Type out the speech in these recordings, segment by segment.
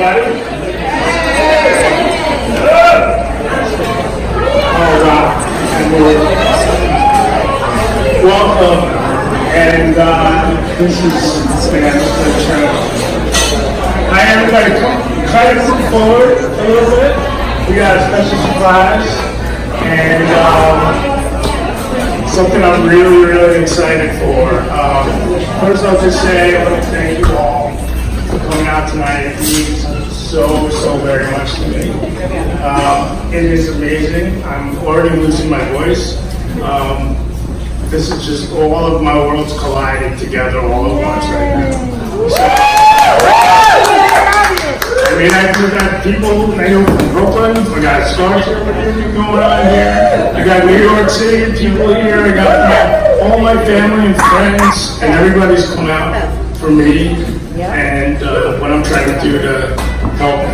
everybody. All right. Welcome. And this is Hi, everybody. Try to move forward a little bit. We got a special surprise. And something I'm really, really excited for. First, I'll just say I want to thank you all for coming out tonight. It means so very much to me. It is amazing. I'm already losing my voice. This is just all of my worlds colliding together all at once right now. So, I mean, I've got people I know from Brooklyn. I got Starship going on here. I got New York City people here. I got all my family and friends, and everybody's come out for me and what I'm trying to do to help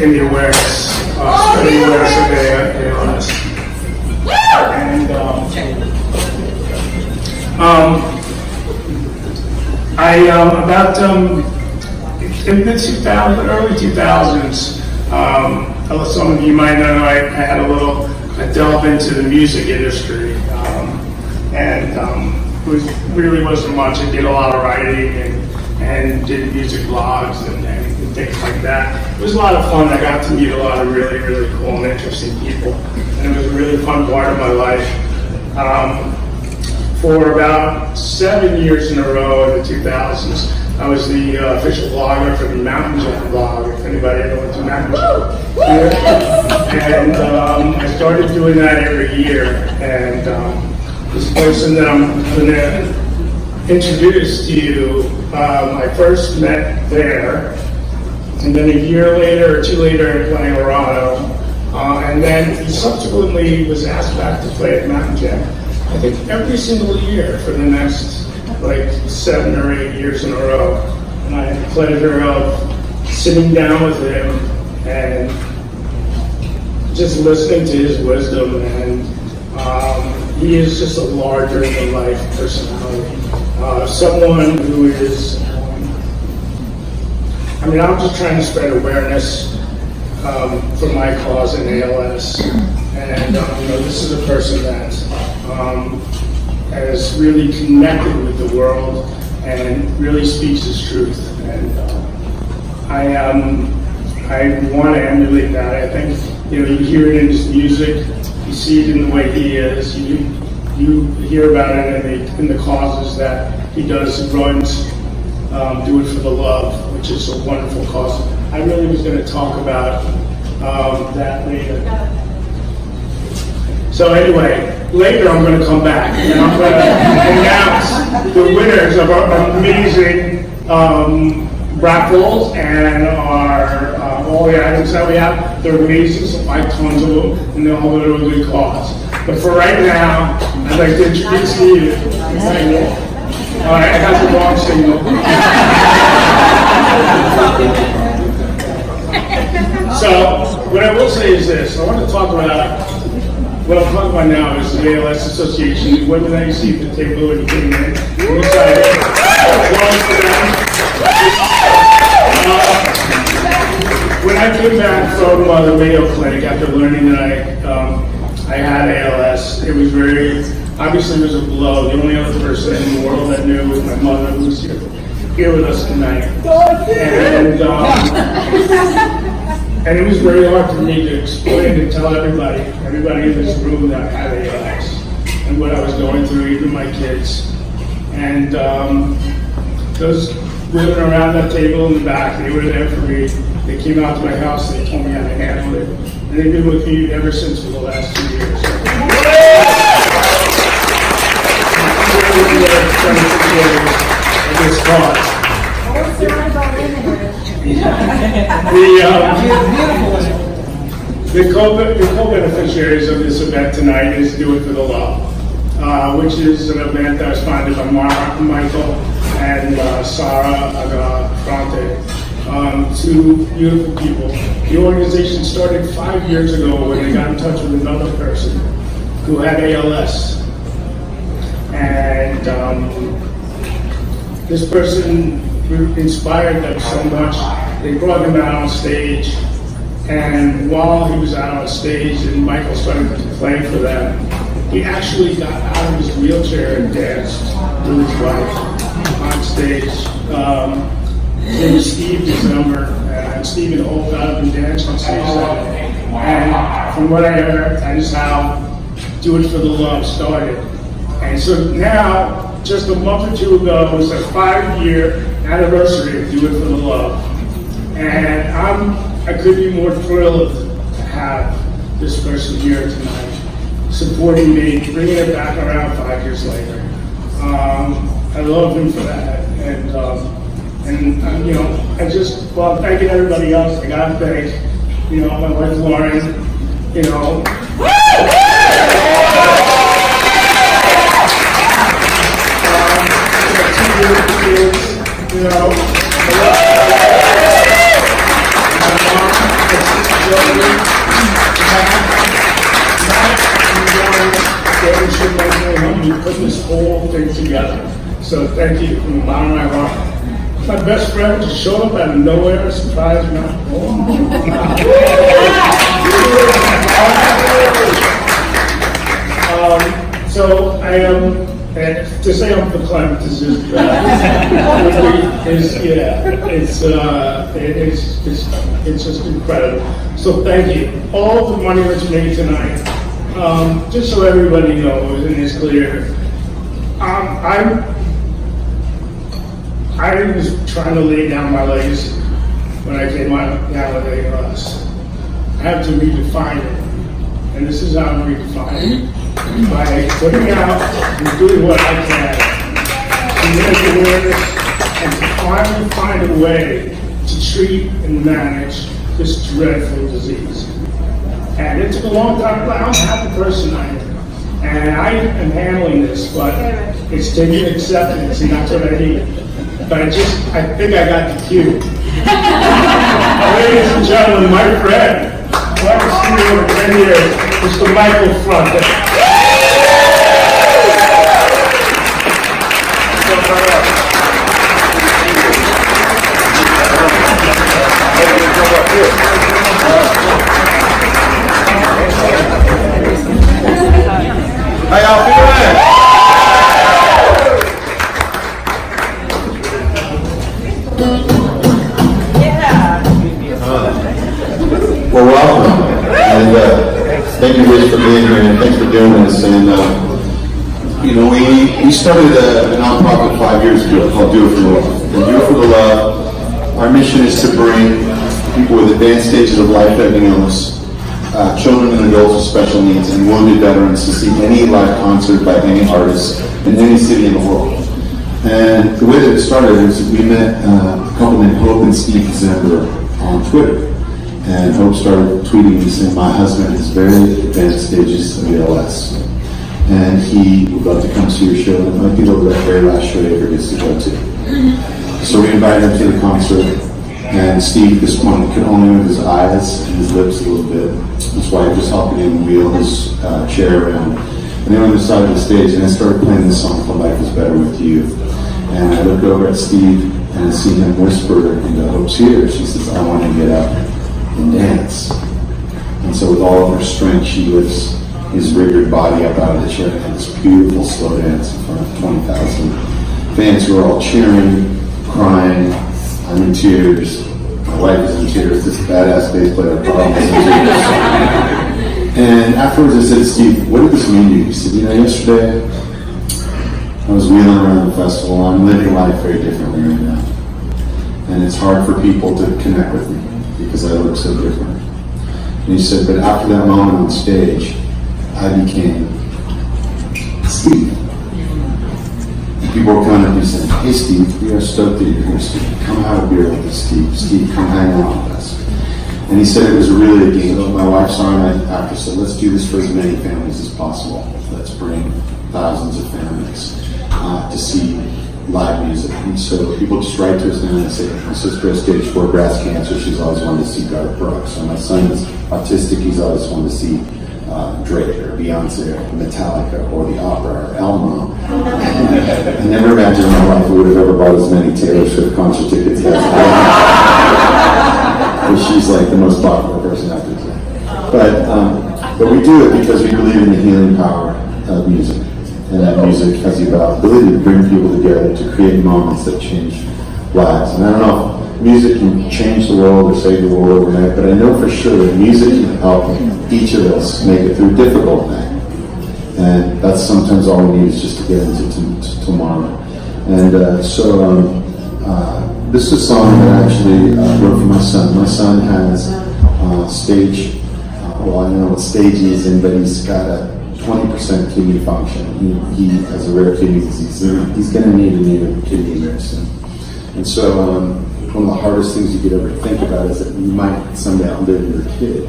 in the awareness, spreading awareness of ALS. And in the early 2000s, some of you might know I had a delve into the music industry, and it really wasn't much. I did a lot of writing and did music blogs and things like that. It was a lot of fun. I got to meet a lot of really, really cool and interesting people, and it was a really fun part of my life. For about 7 years in a row in the 2000s, I was the official blogger for the Mountain Jump blog, if anybody ever went to Mountain Jump. And I started doing that every year. And this person that I'm going to introduce to you, I first met there, and then a year later or two later in Colorado, and then he subsequently was asked back to play at Mountain Jump. I think every single year for the next 7 or 8 years in a row. And I had the pleasure of sitting down with him and just listening to his wisdom. And he is just a larger than life personality. Someone who is, I'm just trying to spread awareness for my cause in ALS. And this is a person that has really connected with the world and really speaks his truth. And I want to emulate that. I think you hear it in his music, you see it in the way he is, you hear about it in the causes that he does. He runs Do It for the Love, which is a wonderful cause. I really was going to talk about that later. So anyway, later I'm going to come back and I'm going to announce the winners of our amazing raffles and our all the items that we have. They're amazing, so buy tons of them, and they'll all go to a good cause. But for right now, I'd like to introduce you. All right, I got the wrong signal. So what I will say is this: I want to talk about. What I'm talking about now is the ALS Association. The women that you see at the table and getting in. I'm excited. When I came back from the Mayo Clinic after learning that I had ALS, it was obviously it was a blow. The only other person in the world that knew was my mother, who's here with us tonight. And it was very hard for me to explain and tell everybody in this room that I had ALS and what I was going through, even my kids. And those women around that table in the back, they were there for me. They came out to my house and they told me how to handle it. And they've been with me ever since for the last 2 years. This cause. The co-beneficiaries of this event tonight is Do It for the Love, which is an event that was founded by Michael and Sarah Franti, two beautiful people. The organization started 5 years ago when they got in touch with another person who had ALS. And this person inspired them so much they brought him out on stage, and while he was out on stage and Michael started to play for them, he actually got out of his wheelchair and danced with his wife on stage. It was Steve's number, and Steve and Hope got up and danced on stage. And from what I heard, that is how Do It For The Love started. And so now, just a month or two ago, was the 5-year anniversary of Do It For The Love. And I couldn't be more thrilled to have this person here tonight, supporting me, bringing it back around 5 years later. I love him for that. And you know, well, thanking everybody else. I gotta thank, you know, my wife Lauren, you know. Two beautiful kids, you know. You put this whole thing together. So thank you from the bottom of my heart. My best friend just showed up out of nowhere and surprised me. So I am, and to say I'm verklempt is just, it's just incredible. So thank you. All the money that you made tonight, just so everybody knows and is clear, I was trying to lay down my legacy when I came out down with ALS. I have to redefine it, and this is how I'm redefining it. By putting out and doing what I can to make awareness and to finally find a way to treat and manage this dreadful disease. And it took a long time, but I'm a happy person I am. And I am handling this, but it's taking acceptance, and that's what I need. But I think I got the cue. Ladies and gentlemen, my friend, who I've seen over 10 years, Mr. Michael Franti. How y'all feeling? Well, welcome, and thank you, Rich, for being here, and thanks for doing this. And you know, we started a nonprofit 5 years ago called Do It For The Love. And Do It For The Love, our mission is to bring people with advanced stages of life-threatening illness, children and adults with special needs, and wounded veterans to see any live concert by any artist in any city in the world. And the way that it started is we met a couple named Hope and Steve Zimber on Twitter. And Hope started tweeting me saying, my husband has very advanced stages of ALS. And he would love to come see your show. It might be the very last show he ever gets to go to. So we invited him to the concert. And Steve, at this point, could only move his eyes and his lips a little bit. That's why he was helping him wheel his chair around. And they were on the side of the stage, and I started playing this song called Life Is Better With You. And I looked over at Steve, and I see him whisper into Hope's ear. She says, I want to get up and dance. And so with all of her strength, she lifts his rigged body up out of the chair and had this beautiful slow dance in front of 20,000 fans who are all cheering, crying. I'm in tears. My wife is in tears. This badass bass player probably is in tears. And afterwards I said to Steve, what did this mean to you? He said, you know, yesterday I was wheeling around the festival. I'm living life very differently right now. And it's hard for people to connect with me because I look so different. And he said, but after that moment on stage, I became Steve. And people were coming up and saying, hey Steve, we are stoked that you're here, Steve. Come have a beer with us, Steve. Steve, come hang out with us. And he said it was really a game. My wife saw him after said, let's do this for as many families as possible. Let's bring thousands of families to see live music. And so people just write to us now and say, my sister has stage 4 breast cancer. She's always wanted to see Garth Brooks. Or my son is autistic. He's always wanted to see Drake or Beyonce or Metallica or the opera or Elmo. I never imagined in my life we would have ever bought as many Taylor Swift concert tickets as I have. because she's like the most popular person out there. But we do it because we believe in the healing power of music. And that music has the ability to bring people together, to create moments that change lives. And I don't know if music can change the world or save the world overnight, but I know for sure that music can help each of us make it through a difficult night. And that's sometimes all we need is just to get into tomorrow. And this is a song that I actually wrote for my son. My son has stage, well, I don't know what stage he's in, but he's got a 20% kidney function. He has a rare kidney disease. He's going to need a new kidney very soon. And so one of the hardest things you could ever think about is that you might someday outlive your kid.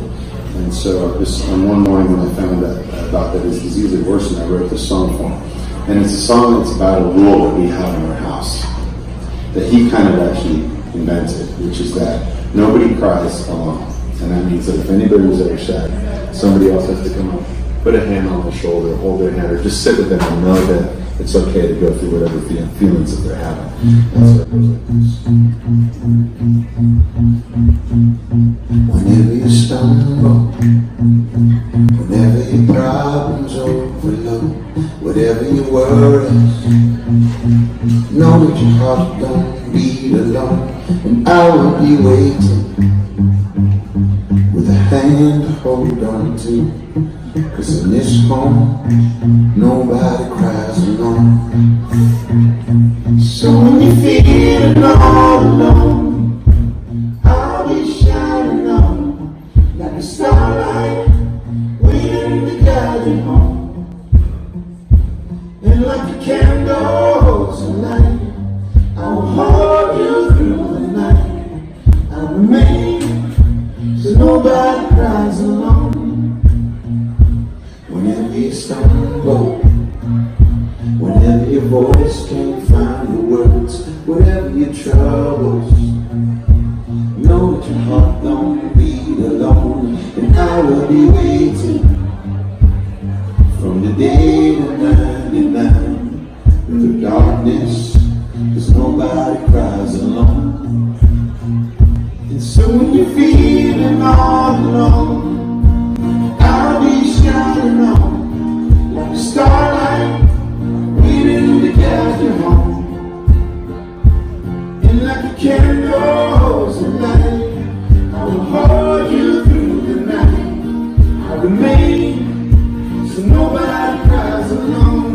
And so on one morning when I found out about that his disease had worsened, I wrote this song for him. And it's a song that's about a rule that we have in our house that he kind of actually invented, which is that nobody cries alone. And that means that if anybody was ever sad, somebody else has to come up, put a hand on their shoulder, hold their hand, or just sit with them and know that it's okay to go through whatever feelings that they're having. And so it goes like this. Whenever you stumble, whenever your problems overload, whatever your worries, know that your heart don't beat alone, and I will be waiting with a hand to hold on to. 'Cause in this home, nobody cries alone. So when you're feeling all alone, I'll be shining on like a starlight, waiting to guide you home. And like a candle to light, I will hold you through the night. I'll remain, so nobody cries alone. Whenever you stumble, whenever your voice can't find the words, whatever your troubles, know that your heart don't beat alone, and I will be waiting from the day to 99 through the darkness, 'cause nobody cries alone. And so when you're feeling all alone, I'll be shining on like a starlight, waiting to guide you home. And like a candle to light, I will hold you through the night. I'll remain, so nobody cries alone.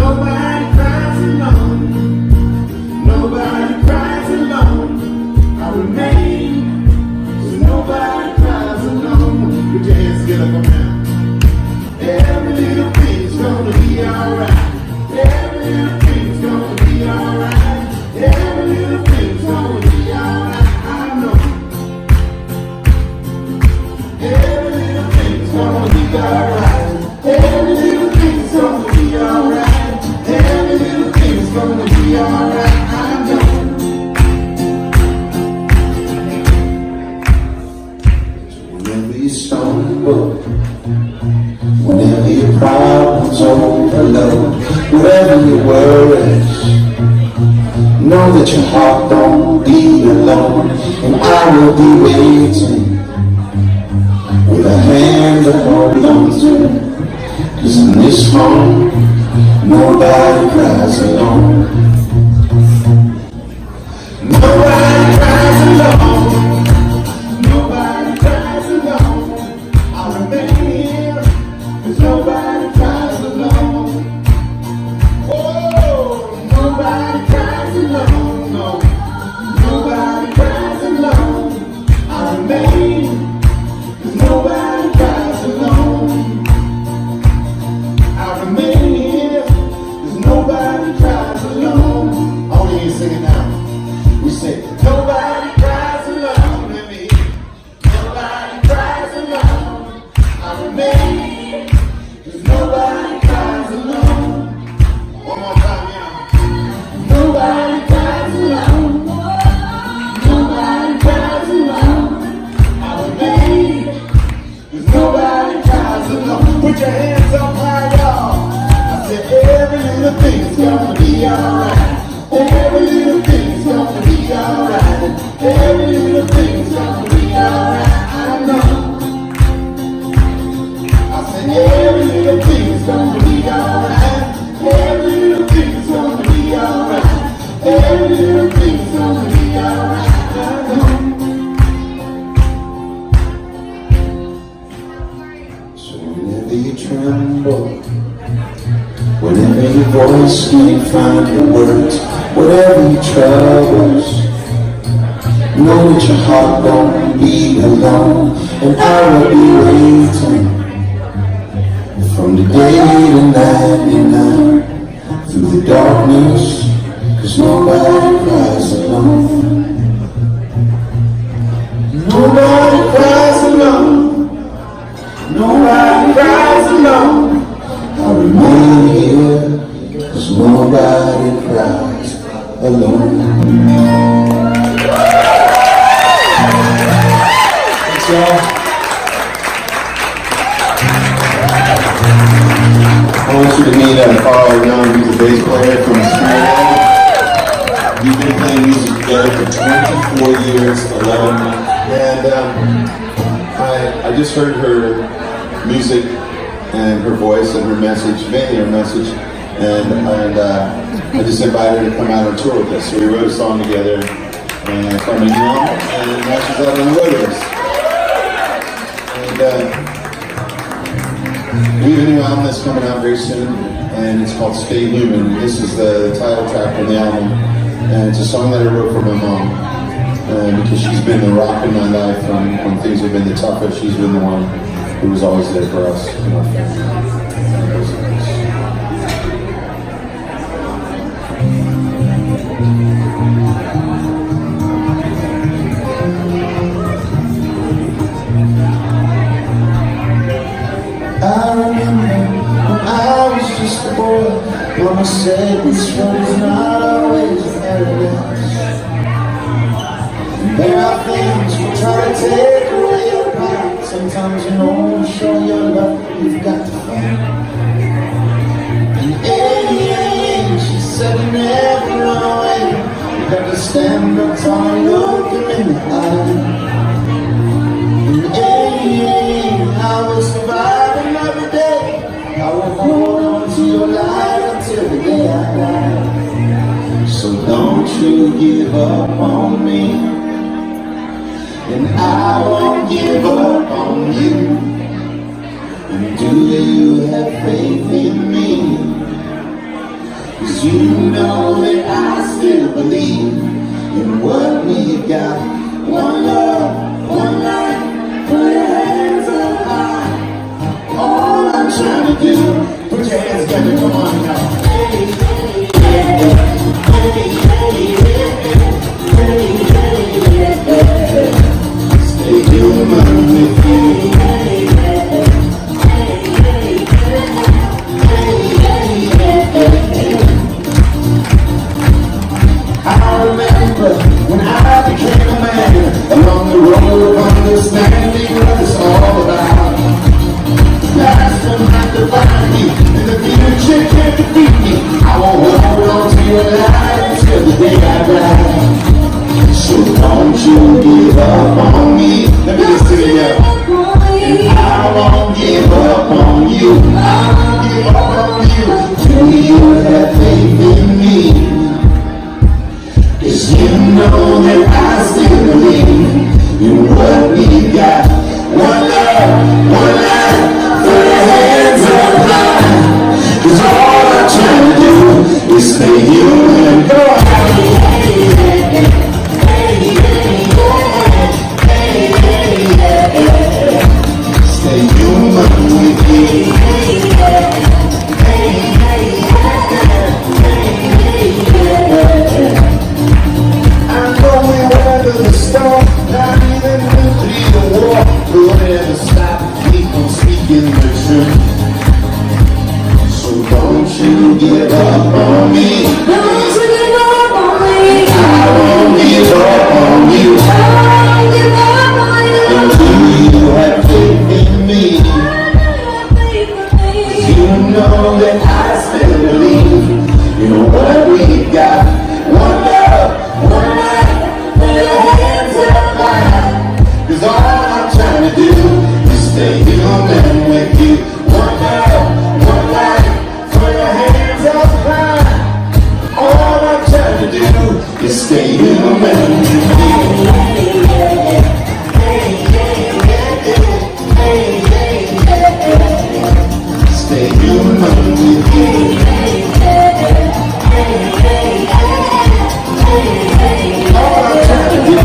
Nobody cries alone. Nobody cries alone. I'll remain, so nobody cries alone. Put your hands together for now. Every little thing's gonna be alright. Every little thing's gonna be alright. Every little thing's gonna be alright. I know. Every little thing's gonna be alright. Every little thing's gonna be alright. Every little thing's gonna be alright. I know. Whenever you stumble, whenever your problems overload, whatever your worries, know that your heart don't beat alone, and I will be waiting with a hand to hold on to. 'Cause in this home, nobody cries alone. Nobody cries alone. Nobody cries alone. I'll remain here, 'cause nobody cries alone. Oh, nobody cries alone, no. Nobody cries alone. I'll remain, 'cause nobody cries alone. I'll remain here, 'cause nobody cries alone. do you tremble? Whenever your voice can't find the words, whatever your troubles, know that your heart won't be alone, and I will be waiting from the day to night, through the darkness, 'cause nobody cries alone. Nobody cries alone. Nobody cries alone. I remain here, 'cause nobody cries alone. Thanks, y'all. I want you to meet Carl Young, who's a bass player from Australia. We've been playing music together for 24 years, 11 months. And I just heard her music and her voice and her message, mainly her message, and I just invited her to come out on tour with us. So we wrote a song together, and I called her Young, and now she's out on the road with us. And we have a new album that's coming out very soon, and it's called Stay Human. This is the title track from the album, and it's a song that I wrote for my mom. Because she's been the rock in my life when things have been the toughest. She's been the one who was always there for us. I remember when I was just a boy, Mama said this road is not always paradise. There are things we try to take away your pride. Sometimes you know to show your love, you've got to fight. And she said never run away. You got to stand up tall and look him in the eye. And I will survive another day. I will hold on to your light until the day I die. So don't you give up on me, and I won't give up on you. And do you have faith in me? 'Cause you know that I still believe in what we got. One love, one life, put your hands up high. All I'm trying to do, put your hands together, come on now. Stay human with you. I remember when I became a man, along the road of understanding what it's all about. Past will not define me, and the future can't defeat me. I won't hold on to your life until the day I die. So don't you give up on me. Let me just sing it out. And I won't give up on you. I won't give up on you. Do you have faith in me? 'Cause you know that I still believe in what we got. One love, one life, put your hands up high. 'Cause all I'm trying to do is stay human. Go on. Stay human with me. I know we weather the storm, not even nuclear war will ever stop me from speaking the truth. So don't you give up on me. Don't you give up on me. I won't give up on you. I won't give up on you. And do you have faith in me? You know that I still believe in what we got. One love, one life, put your hands up high. 'Cause all I'm trying to do is stay human with you. One love, one life, put your hands up high. stay human with you. All I'm trying to do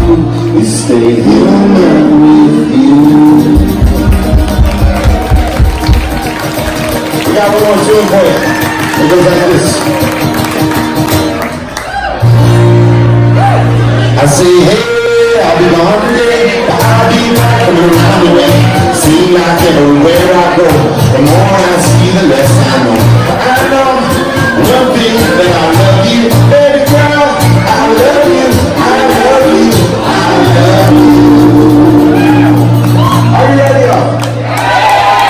is stay human with you. We got one more tune for you. It goes like this. I say, hey, I'll be gone today, but I'll be back from around the way. Seem like everywhere I go, the more I see, the less I know. But I know one thing, that I love you, baby girl. I love you, I love you, I love you. Are you ready, y'all?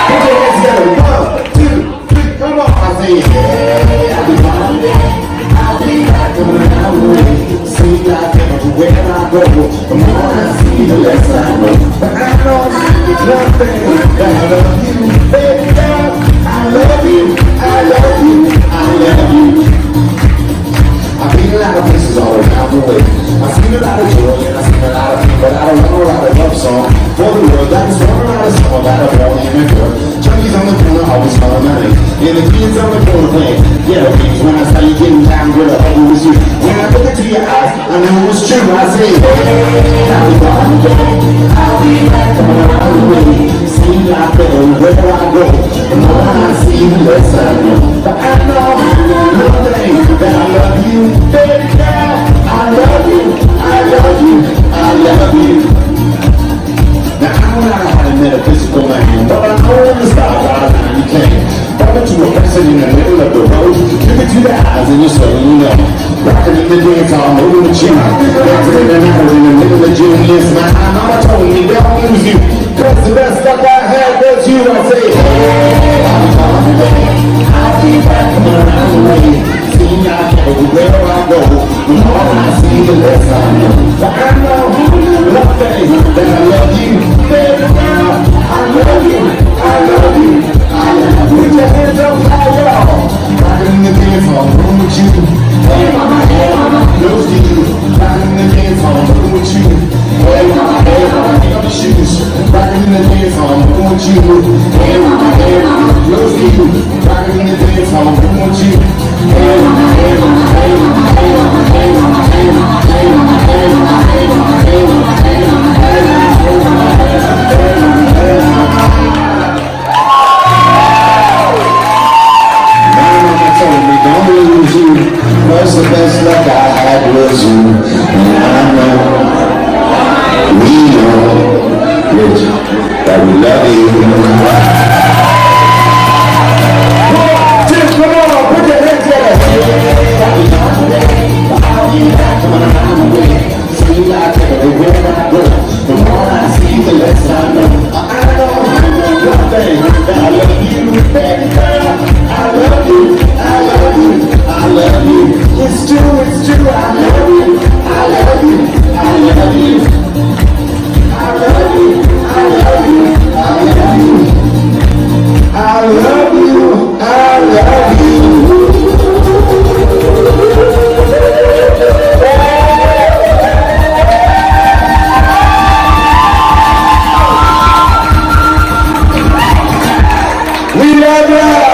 Put your hands together. 1, 2, 3, come on. I say, hey, I'll be gone today, I'll be back from around the way. Seem like everywhere I go, the more I see, the less I know. But I know one thing, that I love you, baby girl. I love you, I love you, I love you. I've been a lot of places all around the way. I've seen a lot of joy and I've seen a lot of pain, but I don't know a lot of love song for the world. I just want a lot of song about a boy and a girl. Junkies on the corner always calling my name, and the kids on the corner playing ghetto games. When I saw you getting down, girl, I hope it was you. When I look into your eyes, I knew it was true. I say, hey, I'll be gone today, I'll be back from around the way. Seem like everywhere I go, the more I see, the less I know. But I know one thing, that I love you, baby girl. I love you, I love you, I love you. Now I don't know how to metaphysical man, but I know in the stars out of time you came. Bump into a person in the middle of the road, look into the eyes and you're saying, you know, rocking in the dance hall, moving with you, dancing in the night in the middle of June. Yes, my mama told me don't lose you, cause the best stuff I had was you. I say, hey, I'll be gone today, I'll be back from around the way. Seem like everywhere I go, the more I see, the less I know. But I know one thing, that I love you, baby girl. I love you, I love you, I love you. Put your hands up high, y'all. Rockin' in the dance hall, moving with you. Hey mama, close to you. Rockin' in the dance hall, moving with you. Hey mama, pick up your shoes. Rockin' in the dance hall, moving with you. Hey mama, close to you. Rockin' in the dance hall, moving with you. Hey mama, hey mama, hey mama, hey mama, hey mama, hey mama, hey mama, hey mama, hey mama, hey mama, hey mama, hey mama, hey mama, hey mama. My mama told me don't lose you, cause the best luck I had was you. And I know, we know, Rich, that we love you. Come on, put your hands together. I'll be gone today, I'll be back from around the way. Seem like everywhere I go, the more I see, the less I know. I know one thing, that I love you, baby girl. I love you, I love you, I love you. It's true, I love you, I love you, I love you. I love you, I love you, I love you. I love you, I love you. We love you.